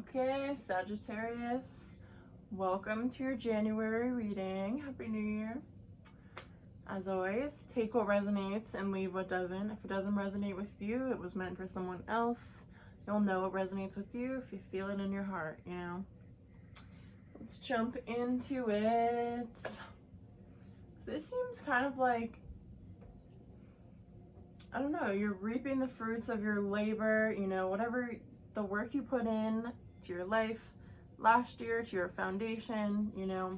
Okay, Sagittarius, welcome to your January reading. Happy New Year. As always, take what resonates and leave what doesn't. If it doesn't resonate with you, it was meant for someone else. You'll know what resonates with you if you feel it in your heart, you know. Let's jump into it. This seems kind of like, I don't know, you're reaping the fruits of your labor, you know, whatever the work you put in to your life last year, to your foundation, you know,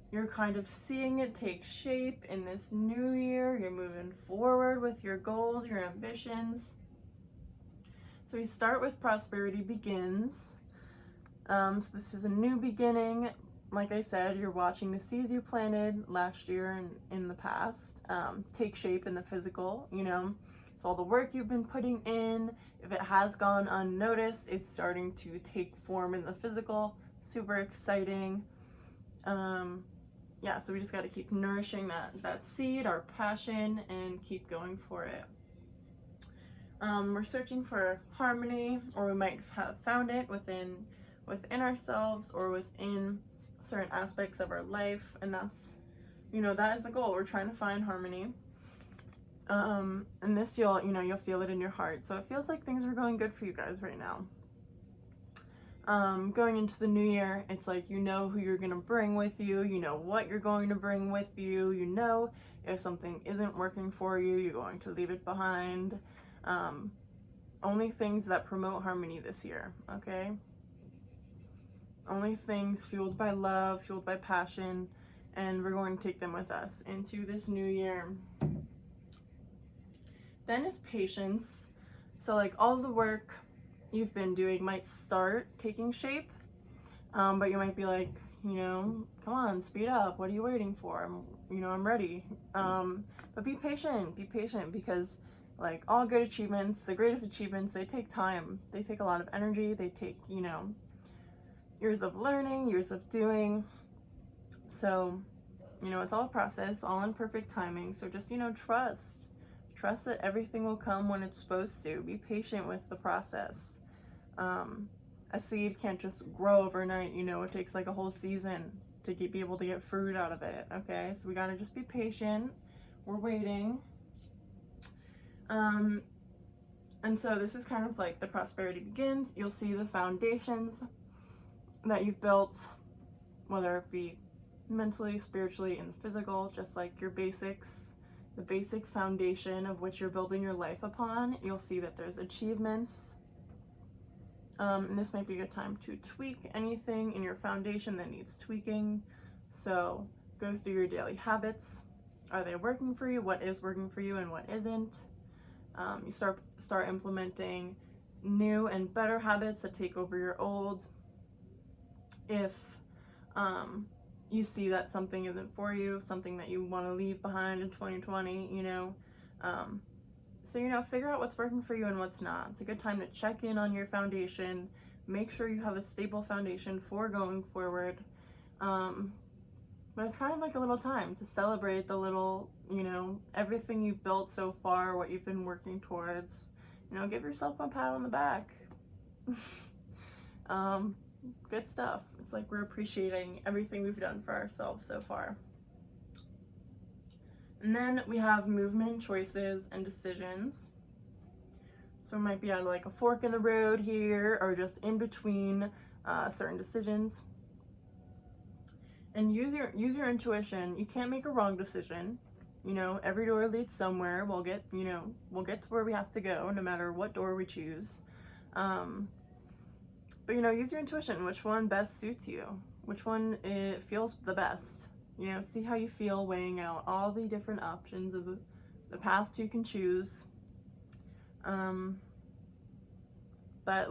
you're kind of seeing it take shape in this new year. You're moving forward with your goals, your ambitions. So we start with prosperity begins. So this is a new beginning. Like I said, you're watching the seeds you planted last year and in the past take shape in the physical, you know. So all the work you've been putting in, if it has gone unnoticed, it's starting to take form in the physical. Super exciting. Yeah, so we just got to keep nourishing that seed, our passion, and keep going for it. We're searching for harmony, or we might have found it within ourselves or within certain aspects of our life, and that's, you know, that is the goal. We're trying to find harmony. And this, you'll feel it in your heart. So it feels like things are going good for you guys right now. Going into the new year, it's like, you know who you're gonna bring with you, you know what you're going to bring with you, you know if something isn't working for you, you're going to leave it behind. Only things that promote harmony this year, okay? Only things fueled by love, fueled by passion, and we're going to take them with us into this new year. Then is patience. So like all the work you've been doing might start taking shape, but you might be like, you know, come on, speed up. What are you waiting for? I'm ready. But be patient because like all good achievements, the greatest achievements, they take time. They take a lot of energy. They take, you know, years of learning, years of doing. So, you know, it's all a process, all in perfect timing. So just, you know, trust that everything will come when it's supposed to. Be patient with the process. A seed can't just grow overnight, you know, it takes like a whole season to be able to get fruit out of it, okay? So we gotta just be patient. We're waiting. And so this is kind of like the prosperity begins. You'll see the foundations that you've built, whether it be mentally, spiritually, and physical, just like your basics, the basic foundation of which you're building your life upon. You'll see that there's achievements. And this might be a good time to tweak anything in your foundation that needs tweaking. So go through your daily habits. Are they working for you? What is working for you and what isn't? You start implementing new and better habits that take over your old. If you see that something isn't for you, something that you want to leave behind in 2020, you know, so, you know, figure out what's working for you and what's not. It's a good time to check in on your foundation. Make sure you have a stable foundation for going forward. But it's kind of like a little time to celebrate the little, you know, everything you've built so far, what you've been working towards. You know, give yourself a pat on the back. Good stuff. It's like we're appreciating everything we've done for ourselves so far. And then we have movement, choices, and decisions. So it might be at like a fork in the road here, or just in between certain decisions. And use your intuition. You can't make a wrong decision. You know, every door leads somewhere. We'll get to where we have to go, no matter what door we choose. But, you know, use your intuition. Which one best suits you? Which one feels the best? You know, see how you feel, weighing out all the different options of the paths you can choose. But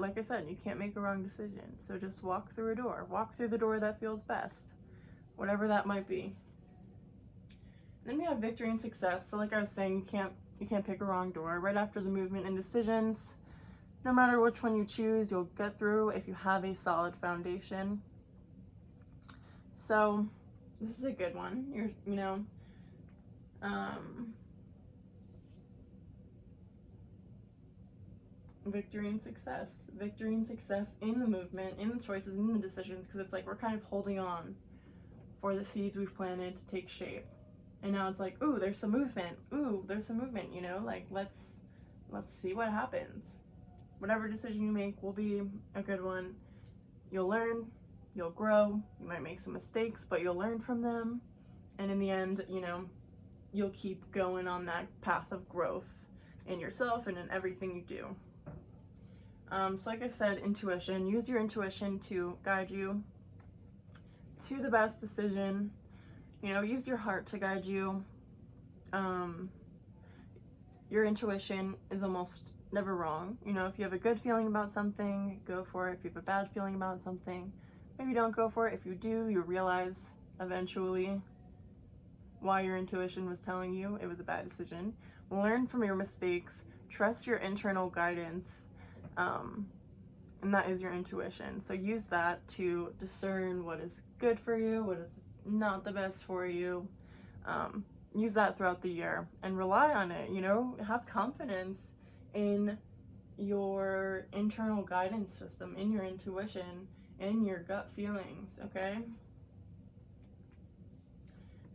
like I said, you can't make a wrong decision. So just walk through a door. Walk through the door that feels best, whatever that might be. Then we have victory and success. So like I was saying, you can't pick a wrong door. Right after the movement and decisions, no matter which one you choose, you'll get through if you have a solid foundation. So this is a good one. victory and success. Victory and success in the movement, in the choices, in the decisions, because it's like we're kind of holding on for the seeds we've planted to take shape. And now it's like, ooh, there's some movement. Ooh, there's some movement, you know? Like, let's see what happens. Whatever decision you make will be a good one. You'll learn, you'll grow, you might make some mistakes, but you'll learn from them. And in the end, you know, you'll keep going on that path of growth in yourself and in everything you do. So like I said, intuition. Use your intuition to guide you to the best decision. You know, use your heart to guide you. Your intuition is almost never wrong. You know, if you have a good feeling about something, go for it. If you have a bad feeling about something, maybe don't go for it. If you do, you realize eventually why your intuition was telling you it was a bad decision. Learn from your mistakes. Trust your internal guidance. And that is your intuition. So use that to discern what is good for you, what is not the best for you. Use that throughout the year and rely on it, you know, have confidence in your internal guidance system, in your intuition, in your gut feelings, okay?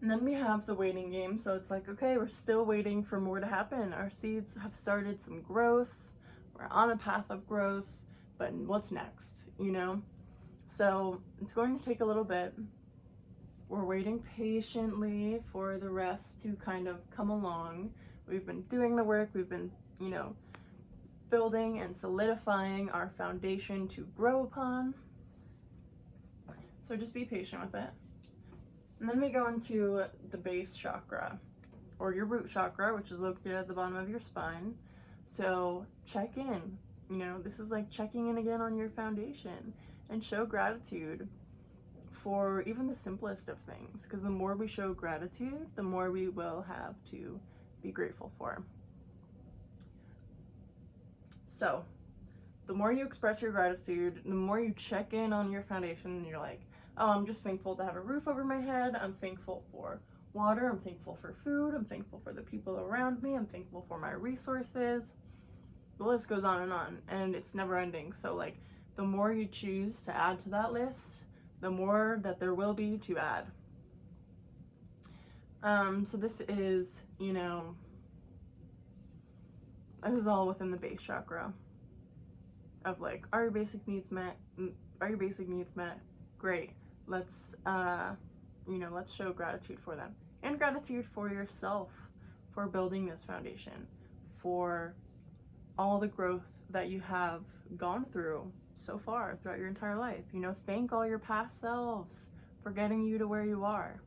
And then we have the waiting game. So it's like, okay, we're still waiting for more to happen. Our seeds have started some growth. We're on a path of growth, but what's next, you know? So it's going to take a little bit. We're waiting patiently for the rest to kind of come along. We've been doing the work. We've been, you know, building and solidifying our foundation to grow upon. So just be patient with it. And then we go into the base chakra, or your root chakra, which is located at the bottom of your spine. So check in, you know, this is like checking in again on your foundation, and show gratitude for even the simplest of things, because the more we show gratitude, the more we will have to be grateful for. So the more you express your gratitude, the more you check in on your foundation, and you're like, oh, I'm just thankful to have a roof over my head. I'm thankful for water. I'm thankful for food. I'm thankful for the people around me. I'm thankful for my resources. The list goes on, and it's never ending. So like, the more you choose to add to that list, the more that there will be to add. So this is, you know, this is all within the base chakra of like, are your basic needs met? Are your basic needs met? Great. Let's, you know, let's show gratitude for them, and gratitude for yourself for building this foundation, for all the growth that you have gone through so far throughout your entire life. You know, thank all your past selves for getting you to where you are,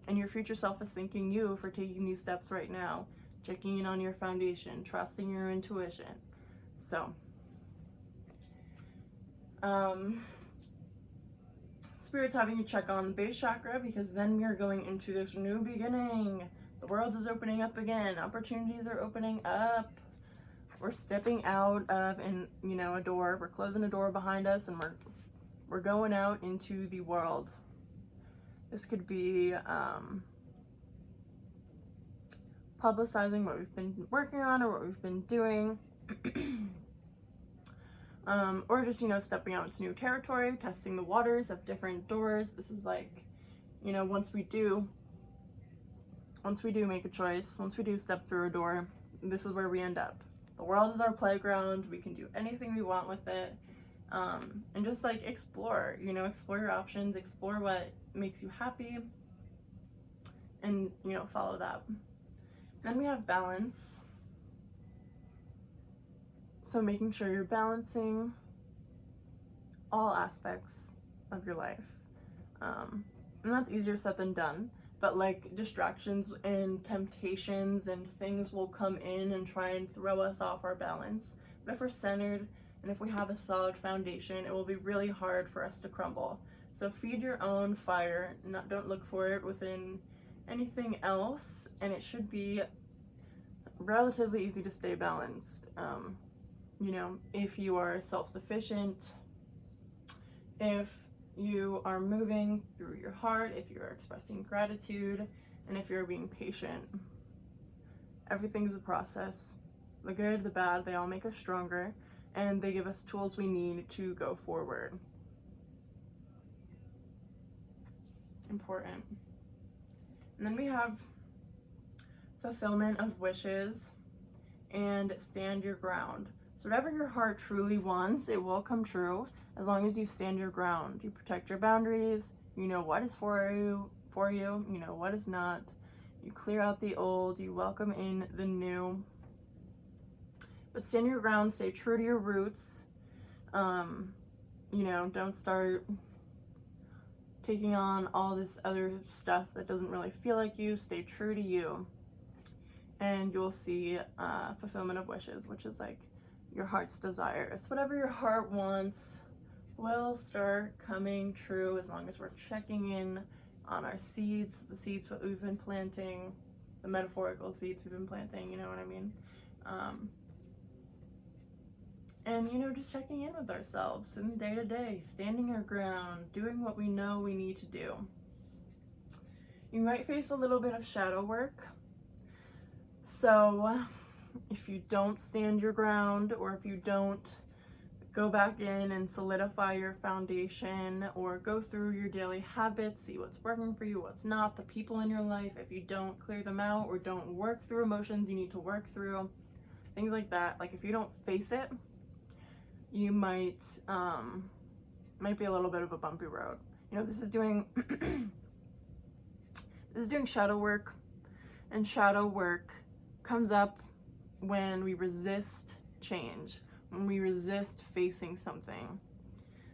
and your future self is thanking you for taking these steps right now, checking in on your foundation, trusting your intuition. So Spirit's having you check on the base chakra, because then we are going into this new beginning. The world is opening up again. Opportunities are opening up. We're stepping out of, you know, a door. We're closing a door behind us, and we're going out into the world. This could be publicizing what we've been working on or what we've been doing. Or just, you know, stepping out into new territory, testing the waters of different doors. This is like, you know, once we do make a choice, once we do step through a door, this is where we end up. The world is our playground. We can do anything we want with it. And just like explore, you know, explore your options, explore what makes you happy, and, you know, follow that. Then we have balance. So making sure you're balancing all aspects of your life. And that's easier said than done, but like distractions and temptations and things will come in and try and throw us off our balance. But if we're centered and if we have a solid foundation, it will be really hard for us to crumble. So feed your own fire, don't look for it within anything else, and it should be relatively easy to stay balanced. You know, if you are self-sufficient, if you are moving through your heart, if you are expressing gratitude, and if you're being patient. Everything's a process. The good, the bad, they all make us stronger. and they give us tools we need to go forward. Important. And then we have fulfillment of wishes and stand your ground. So whatever your heart truly wants, it will come true as long as you stand your ground. You protect your boundaries, you know what is for you, you know what is not. You clear out the old, you welcome in the new. But stand your ground, stay true to your roots. You know, don't start taking on all this other stuff that doesn't really feel like you. Stay true to you. And you'll see fulfillment of wishes, which is like your heart's desires. Whatever your heart wants will start coming true as long as we're checking in on our seeds, the seeds that we've been planting, the metaphorical seeds we've been planting, you know what I mean? And, you know, just checking in with ourselves in day to day, standing our ground, doing what we know we need to do. You might face a little bit of shadow work. So if you don't stand your ground, or if you don't go back in and solidify your foundation, or go through your daily habits, see what's working for you, what's not, the people in your life, if you don't clear them out or don't work through emotions you need to work through, things like that. Like if you don't face it, you might be a little bit of a bumpy road. You know, this is doing this is doing shadow work, and shadow work comes up when we resist change, when we resist facing something.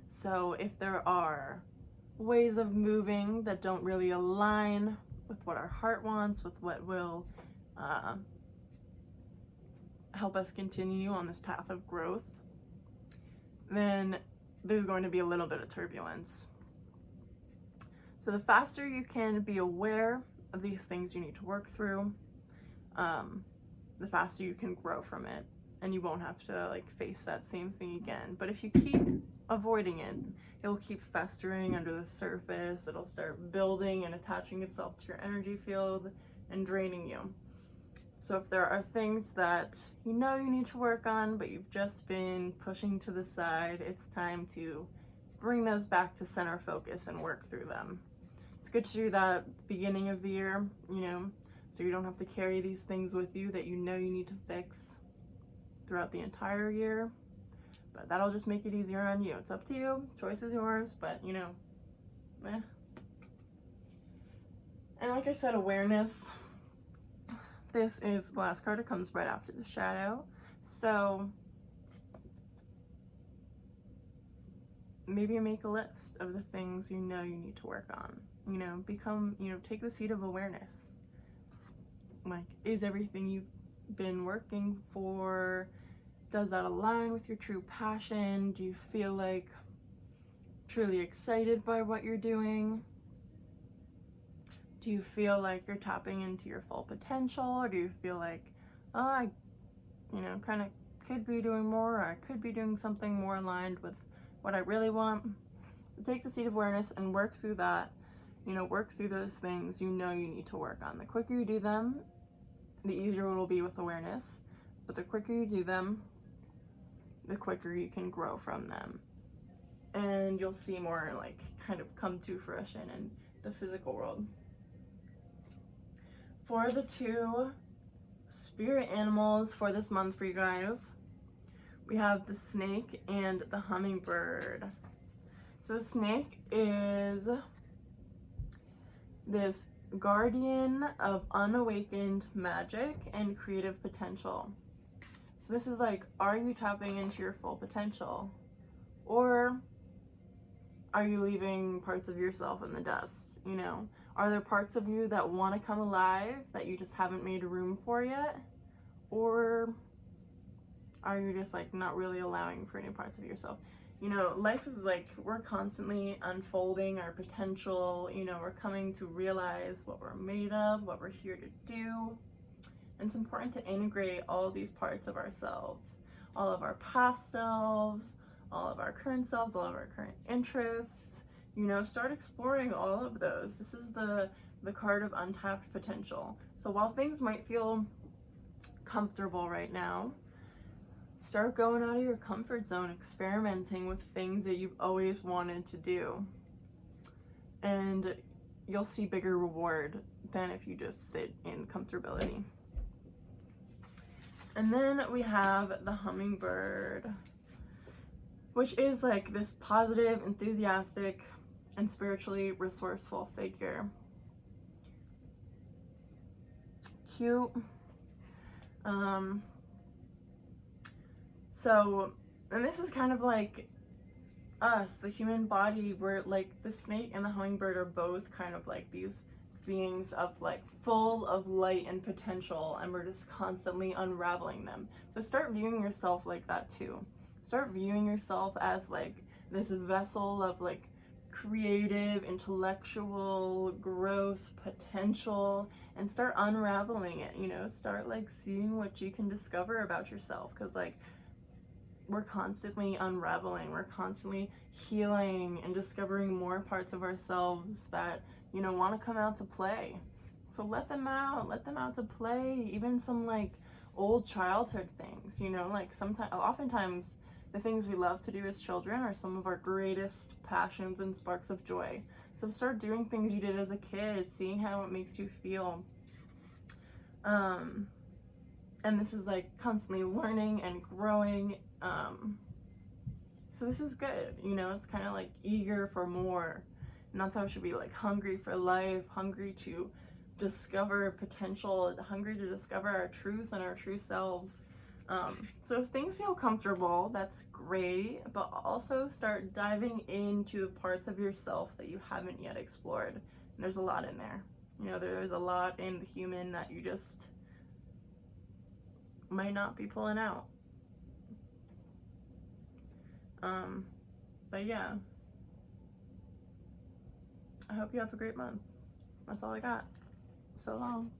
So if there are ways of moving that don't really align with what our heart wants, with what will help us continue on this path of growth, then there's going to be a little bit of turbulence. So the faster you can be aware of these things you need to work through, the faster you can grow from it, and you won't have to like face that same thing again. But if you keep avoiding it, it'll keep festering under the surface. It'll start building and attaching itself to your energy field and draining you. So if there are things that you know you need to work on, but you've just been pushing to the side, it's time to bring those back to center focus and work through them. It's good to do that beginning of the year, you know, so you don't have to carry these things with you that you know you need to fix throughout the entire year. But that'll just make it easier on you. It's up to you. Choice is yours, but you know, And like I said, awareness. This is the last card. It comes right after the shadow. So maybe make a list of the things you know you need to work on. You know, take the seat of awareness. Like, is everything you've been working for, does that align with your true passion? Do you feel like truly excited by what you're doing? Do you feel like you're tapping into your full potential? Or do you feel like, oh, I, kind of could be doing more, or I could be doing something more aligned with what I really want? So take the seat of awareness and work through that. Work through those things you know you need to work on. The quicker you do them, the easier it will be with awareness. But the quicker you do them, the quicker you can grow from them. And you'll see more kind of come to fruition in the physical world. For the two spirit animals for this month for you guys, we have the snake and the hummingbird. So the snake is this guardian of unawakened magic and creative potential. So this is like, are you tapping into your full potential? Or are you leaving parts of yourself in the dust? Are there parts of you that want to come alive that you just haven't made room for yet? Or are you just not really allowing for any parts of yourself? Life is we're constantly unfolding our potential. We're coming to realize what we're made of, what we're here to do. And it's important to integrate all of these parts of ourselves, all of our past selves, all of our current selves, all of our current interests. Start exploring all of those. This is the card of untapped potential. So while things might feel comfortable right now, Start going out of your comfort zone, experimenting with things that you've always wanted to do. And you'll see bigger reward than if you just sit in comfortability. And then we have the hummingbird, which is like this positive, enthusiastic, and spiritually resourceful figure. Cute. So, and this is kind of like us, the human body, where like the snake and the hummingbird are both kind of like these beings of like full of light and potential, and we're just constantly unraveling them. So start viewing yourself like that too. Start viewing yourself as like this vessel of like creative, intellectual growth potential, and start unraveling it, you know. Start like seeing what you can discover about yourself, because like we're constantly unraveling, we're constantly healing and discovering more parts of ourselves that, you know, want to come out to play. So let them out to play. Even some like old childhood things, you know, like oftentimes the things we love to do as children are some of our greatest passions and sparks of joy. So start doing things you did as a kid, seeing how it makes you feel. And this is like constantly learning and growing. So this is good, you know. It's kind of like eager for more, and that's how it should be, like hungry for life, hungry to discover potential, hungry to discover our truth and our true selves. So if things feel comfortable, that's great, but also start diving into the parts of yourself that you haven't yet explored. And there's a lot in there, you know. There is a lot in the human that you just might not be pulling out. But yeah, I hope you have a great month. That's all I got. So long.